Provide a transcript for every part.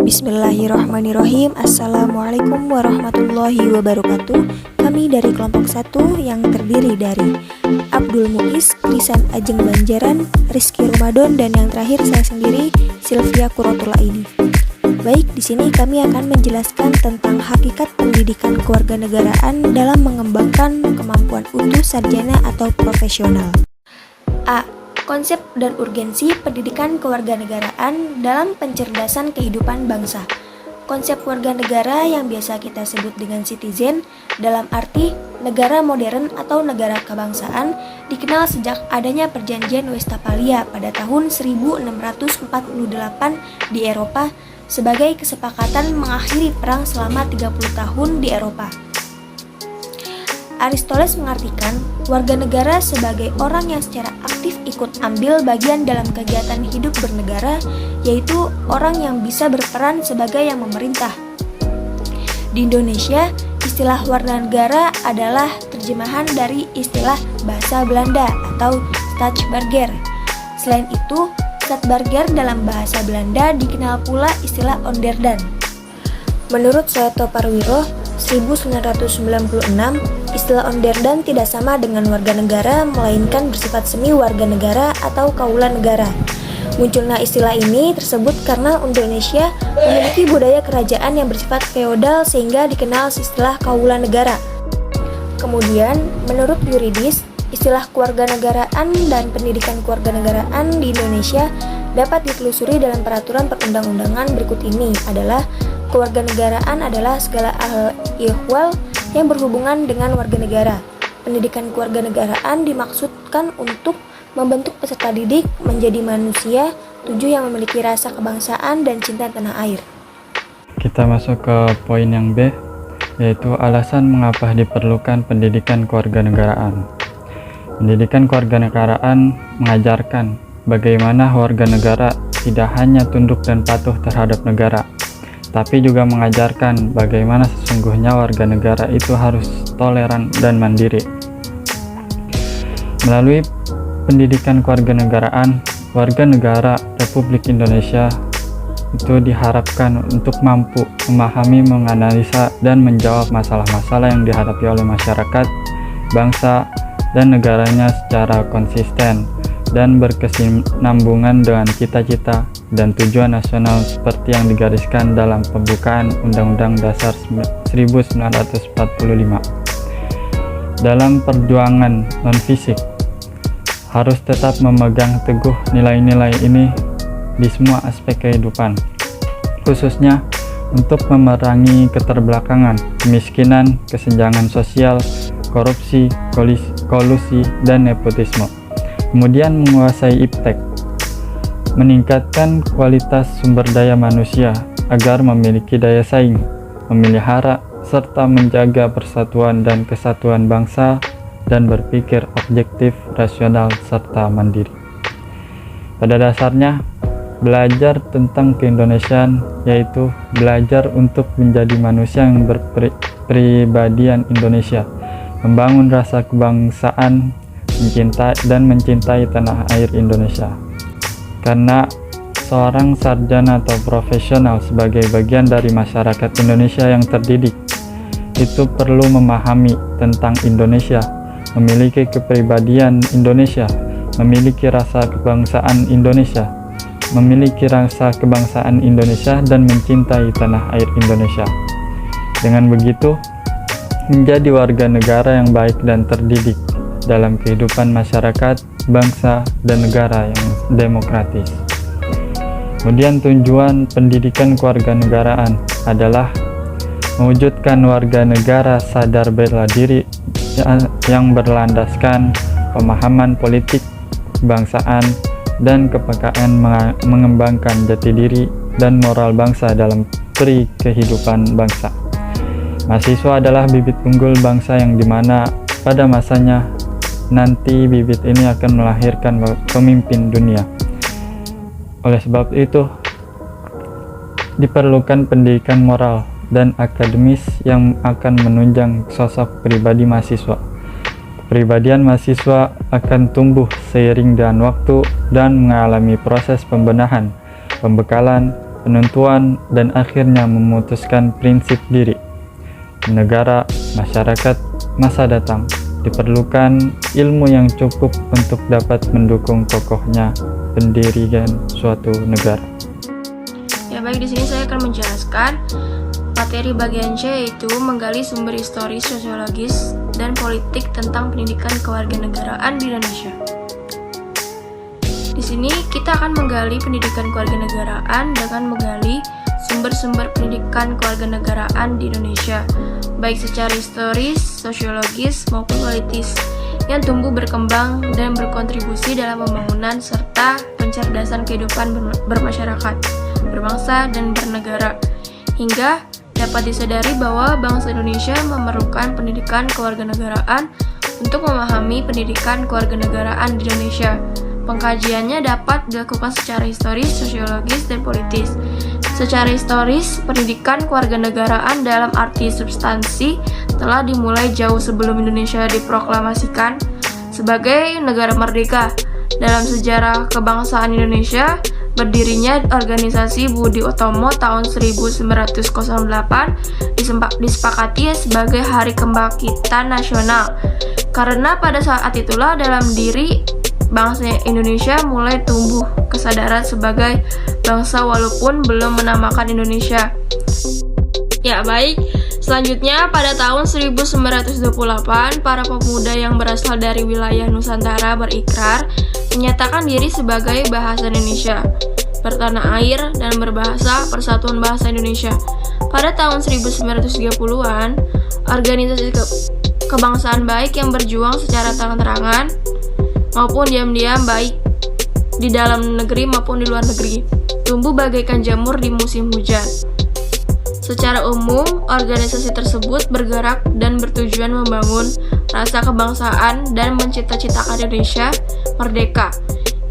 Bismillahirrahmanirrahim. Assalamualaikum warahmatullahi wabarakatuh. Kami dari kelompok 1 yang terdiri dari Abdul Muiz, Krisan Ajeng Banjaran, Rizky Ramadan, dan yang terakhir saya sendiri, Sylvia Kurotul Aini. Baik, di sini kami akan menjelaskan tentang hakikat pendidikan kewarganegaraan dalam mengembangkan kemampuan utuh sarjana atau profesional. A. Konsep dan urgensi pendidikan kewarganegaraan dalam pencerdasan kehidupan bangsa. Konsep warga negara yang biasa kita sebut dengan citizen dalam arti negara modern atau negara kebangsaan dikenal sejak adanya perjanjian Westphalia pada tahun 1648 di Eropa sebagai kesepakatan mengakhiri perang selama 30 tahun di Eropa. Aristoteles mengartikan warga negara sebagai orang yang secara aktif ikut ambil bagian dalam kegiatan hidup bernegara, yaitu orang yang bisa berperan sebagai yang memerintah. Di Indonesia, istilah warga negara adalah terjemahan dari istilah bahasa Belanda atau Stadsburger. Selain itu, Stadsburger dalam bahasa Belanda dikenal pula istilah onderdan. Menurut Soeto Parwiro, 1996, istilah onderdan tidak sama dengan warga negara, melainkan bersifat semi warga negara atau kaula negara. Munculnya istilah ini tersebut karena Indonesia memiliki budaya kerajaan yang bersifat feodal sehingga dikenal istilah kaula negara. Kemudian, menurut yuridis, istilah kewarganegaraan dan pendidikan kewarganegaraan di Indonesia dapat ditelusuri dalam peraturan perundang-undangan berikut ini adalah kewarganegaraan adalah segala hal ihwal yang berhubungan dengan warga negara. Pendidikan kewarganegaraan dimaksudkan untuk membentuk peserta didik menjadi manusia yang memiliki rasa kebangsaan dan cinta tanah air. Kita masuk ke poin yang B, yaitu alasan mengapa diperlukan pendidikan kewarganegaraan. Pendidikan kewarganegaraan mengajarkan bagaimana warga negara tidak hanya tunduk dan patuh terhadap negara, tapi juga mengajarkan bagaimana sesungguhnya warga negara itu harus toleran dan mandiri. Melalui pendidikan kewarganegaraan, warga negara Republik Indonesia itu diharapkan untuk mampu memahami, menganalisa, dan menjawab masalah-masalah yang dihadapi oleh masyarakat, bangsa, dan negaranya secara konsisten dan berkesinambungan dengan cita-cita dan tujuan nasional seperti yang digariskan dalam pembukaan Undang-Undang Dasar 1945. Dalam perjuangan non-fisik, harus tetap memegang teguh nilai-nilai ini di semua aspek kehidupan, khususnya untuk memerangi keterbelakangan, kemiskinan, kesenjangan sosial, korupsi, kolusi, dan nepotisme. Kemudian menguasai iptek, meningkatkan kualitas sumber daya manusia agar memiliki daya saing, memelihara serta menjaga persatuan dan kesatuan bangsa, dan berpikir objektif, rasional, serta mandiri. Pada dasarnya, belajar tentang keindonesiaan yaitu belajar untuk menjadi manusia yang berpribadian Indonesia, membangun rasa kebangsaan, mencintai tanah air Indonesia. Karena seorang sarjana atau profesional sebagai bagian dari masyarakat Indonesia yang terdidik itu perlu memahami tentang Indonesia, memiliki kepribadian Indonesia, memiliki rasa kebangsaan Indonesia, dan mencintai tanah air Indonesia. Dengan begitu, menjadi warga negara yang baik dan terdidik dalam kehidupan masyarakat, bangsa, dan negara yang demokratis. Kemudian tujuan pendidikan kewarganegaraan adalah mewujudkan warga negara sadar bela diri yang berlandaskan pemahaman politik, kebangsaan, dan kepekaan mengembangkan jati diri dan moral bangsa dalam kehidupan bangsa. Mahasiswa adalah bibit unggul bangsa yang dimana pada masanya nanti bibit ini akan melahirkan pemimpin dunia. Oleh sebab itu, diperlukan pendidikan moral dan akademis yang akan menunjang sosok pribadi mahasiswa. Kepribadian mahasiswa akan tumbuh seiring dengan waktu dan mengalami proses pembenahan, pembekalan, penentuan, dan akhirnya memutuskan prinsip diri. Negara, masyarakat, masa datang. Diperlukan ilmu yang cukup untuk dapat mendukung kokohnya pendirian suatu negara. Ya baik, di sini saya akan menjelaskan materi bagian C, yaitu menggali sumber historis, sosiologis, dan politik tentang pendidikan kewarganegaraan di Indonesia. Di sini kita akan menggali pendidikan kewarganegaraan dengan menggali sumber-sumber pendidikan kewarganegaraan di Indonesia, baik secara historis, sosiologis, maupun politis, yang tumbuh berkembang dan berkontribusi dalam pembangunan serta pencerdasan kehidupan bermasyarakat, berbangsa, dan bernegara, hingga dapat disadari bahwa bangsa Indonesia memerlukan pendidikan kewarganegaraan untuk memahami pendidikan kewarganegaraan di Indonesia. Pengkajiannya dapat dilakukan secara historis, sosiologis, dan politis. Secara historis, pendidikan kewarganegaraan dalam arti substansi telah dimulai jauh sebelum Indonesia diproklamasikan sebagai negara merdeka. Dalam sejarah kebangsaan Indonesia, berdirinya organisasi Budi Utomo tahun 1908 disepakati sebagai Hari Kebangkitan Nasional. Karena pada saat itulah dalam diri bangsa Indonesia mulai tumbuh kesadaran sebagai bangsa walaupun belum menamakan Indonesia. Ya baik, selanjutnya pada tahun 1928 para pemuda yang berasal dari wilayah Nusantara berikrar menyatakan diri sebagai bahasa Indonesia, bertanah air, dan berbahasa Persatuan Bahasa Indonesia. Pada tahun 1930-an, organisasi kebangsaan baik yang berjuang secara terang-terangan maupun diam-diam, baik di dalam negeri maupun di luar negeri, tumbuh bagaikan jamur di musim hujan. Secara umum, organisasi tersebut bergerak dan bertujuan membangun rasa kebangsaan dan mencita-citakan Indonesia merdeka.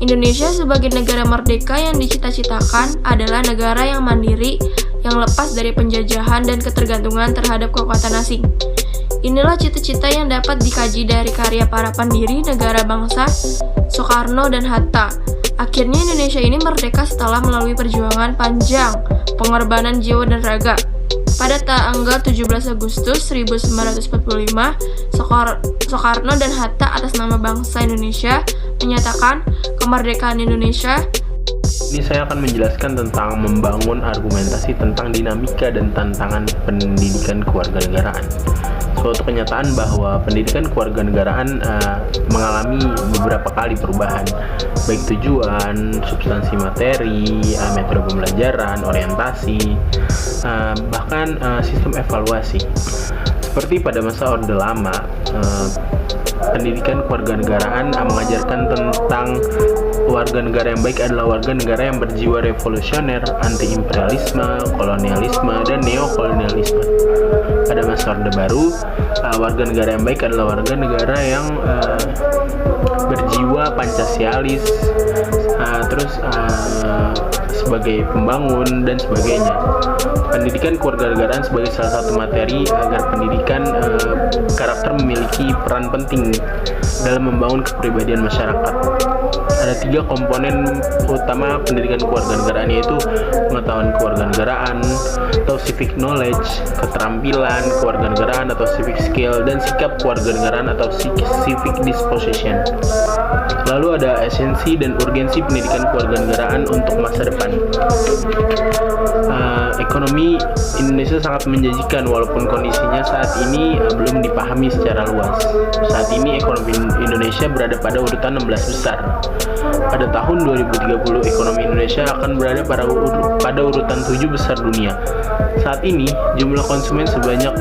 Indonesia sebagai negara merdeka yang dicita-citakan adalah negara yang mandiri, yang lepas dari penjajahan dan ketergantungan terhadap kekuatan asing. Inilah cita-cita yang dapat dikaji dari karya para pendiri negara bangsa, Soekarno dan Hatta. Akhirnya Indonesia ini merdeka setelah melalui perjuangan panjang, pengorbanan jiwa dan raga. Pada tanggal 17 Agustus 1945, Soekarno dan Hatta atas nama bangsa Indonesia menyatakan kemerdekaan Indonesia. Ini saya akan menjelaskan tentang membangun argumentasi tentang dinamika dan tantangan pendidikan kewarganegaraan. Suatu kenyataan bahwa pendidikan kewarganegaraan mengalami beberapa kali perubahan, baik tujuan, substansi materi, metode pembelajaran, orientasi, bahkan sistem evaluasi. Seperti pada masa Orde Lama, pendidikan kewarganegaraan mengajarkan tentang warga negara yang baik adalah warga negara yang berjiwa revolusioner, anti-imperialisme, kolonialisme, dan neokolonialisme. Pada masa Orde Baru, warga negara yang baik adalah warga negara yang berjiwa Pancasialis, sebagai pembangun dan sebagainya. Pendidikan kewarganegaraan sebagai salah satu materi agar pendidikan karakter memiliki peran penting dalam membangun kepribadian masyarakat. Ada 3 komponen utama pendidikan kewarganegaraan, yaitu pengetahuan kewarganegaraan atau civic knowledge, keterampilan kewarganegaraan atau civic skill, dan sikap kewarganegaraan atau civic disposition. Lalu ada esensi dan urgensi pendidikan kewarganegaraan untuk masa depan. Ekonomi Indonesia sangat menjanjikan walaupun kondisinya saat ini belum dipahami secara luas. Saat ini ekonomi Indonesia berada pada urutan 16 besar. Pada tahun 2030 ekonomi Indonesia akan berada pada urutan 7 besar dunia. Saat ini jumlah konsumen sebanyak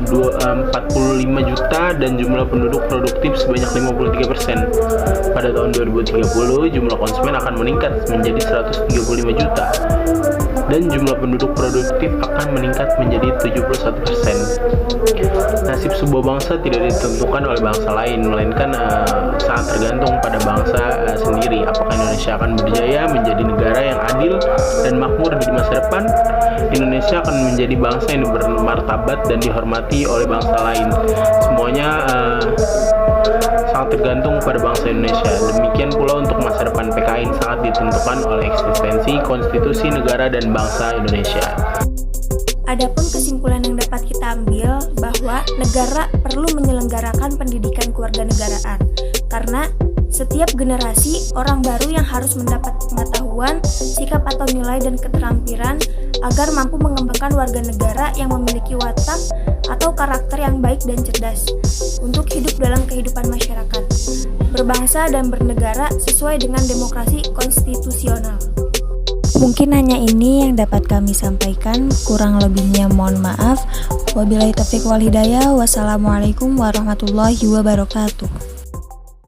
45 juta dan jumlah penduduk produktif sebanyak 53%. Pada tahun 2030 jumlah konsumen akan meningkat menjadi 135 juta dan jumlah penduduk produktif akan meningkat menjadi 71%. Nasib sebuah bangsa tidak ditentukan oleh bangsa lain, melainkan sangat tergantung pada bangsa sendiri. Apakah Indonesia akan berjaya menjadi negara yang adil dan makmur di masa depan? Indonesia akan menjadi bangsa yang bermartabat dan dihormati oleh bangsa lain. Semuanya sangat tergantung pada bangsa Indonesia. Demikian pula untuk masa depan PKI sangat ditentukan oleh eksistensi, konstitusi negara dan bangsa Indonesia. Adapun kesimpulan yang dapat kita ambil bahwa negara perlu menyelenggarakan pendidikan kewarganegaraan karena setiap generasi orang baru yang harus mendapat pengetahuan, sikap atau nilai dan keterampilan agar mampu mengembangkan warga negara yang memiliki watak atau karakter yang baik dan cerdas untuk hidup dalam kehidupan masyarakat, berbangsa dan bernegara sesuai dengan demokrasi konstitusional. Mungkin hanya ini yang dapat kami sampaikan, kurang lebihnya mohon maaf. Wabillahi taufiq wal hidayah. Wassalamualaikum warahmatullahi wabarakatuh.